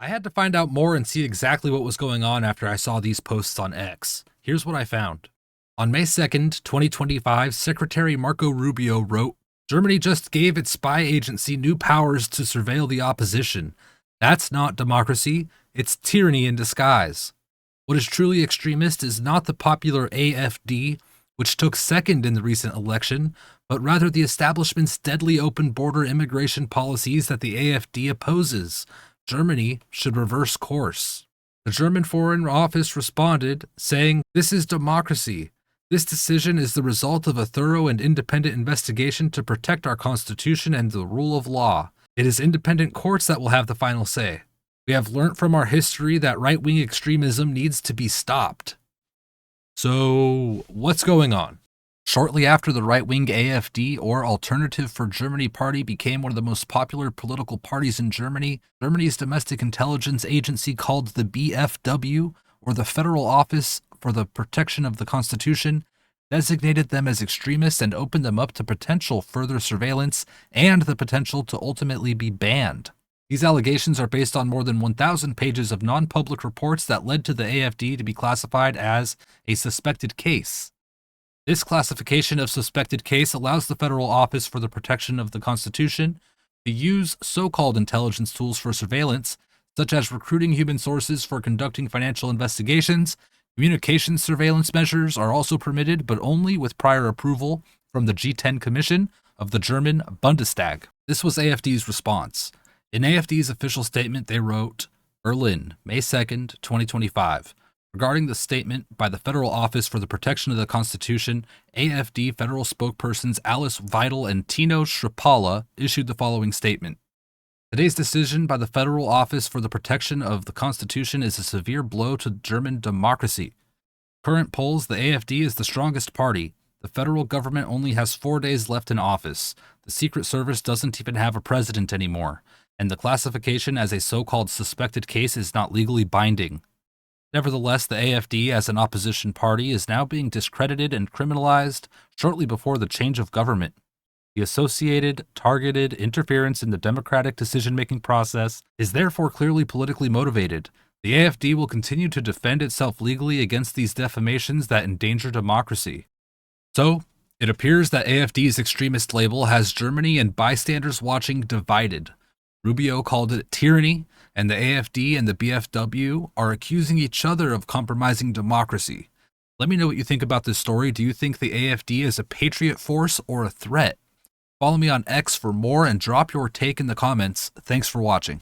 I had to find out more and see exactly what was going on after I saw these posts on X. Here's what I found. On May 2nd, 2025, Secretary Marco Rubio wrote, Germany just gave its spy agency new powers to surveil the opposition. That's not democracy, it's tyranny in disguise. What is truly extremist is not the popular AfD, which took second in the recent election, but rather the establishment's deadly open border immigration policies that the AfD opposes. Germany should reverse course. The German Foreign Office responded, saying, This is democracy. This decision is the result of a thorough and independent investigation to protect our Constitution and the rule of law. It is independent courts that will have the final say. We have learnt from our history that right-wing extremism needs to be stopped. So, what's going on? Shortly after the right-wing AfD, or Alternative for Germany Party, became one of the most popular political parties in Germany, Germany's domestic intelligence agency called the BFW, or the Federal Office for the Protection of the Constitution, designated them as extremists and opened them up to potential further surveillance and the potential to ultimately be banned. These allegations are based on more than 1,000 pages of non-public reports that led to the AfD to be classified as a suspected case. This classification of suspected case allows the Federal Office for the Protection of the Constitution to use so-called intelligence tools for surveillance, such as recruiting human sources for conducting financial investigations. Communications surveillance measures are also permitted, but only with prior approval from the G10 Commission of the German Bundestag. This was AfD's response. In AfD's official statement, they wrote, Berlin, May 2nd, 2025. Regarding the statement by the Federal Office for the Protection of the Constitution, AfD federal spokespersons Alice Weidel and Tino Schrapala issued the following statement. Today's decision by the Federal Office for the Protection of the Constitution is a severe blow to German democracy. Current polls, the AfD is the strongest party. The federal government only has 4 days left in office. The Secret Service doesn't even have a president anymore. And the classification as a so-called suspected case is not legally binding. Nevertheless, the AfD as an opposition party is now being discredited and criminalized shortly before the change of government. The associated, targeted interference in the democratic decision-making process is therefore clearly politically motivated. The AfD will continue to defend itself legally against these defamations that endanger democracy. So, it appears that AfD's extremist label has Germany and bystanders watching divided. Rubio called it tyranny, and the AfD and the BFW are accusing each other of compromising democracy. Let me know what you think about this story. Do you think the AfD is a patriot force or a threat? Follow me on X for more and drop your take in the comments. Thanks for watching.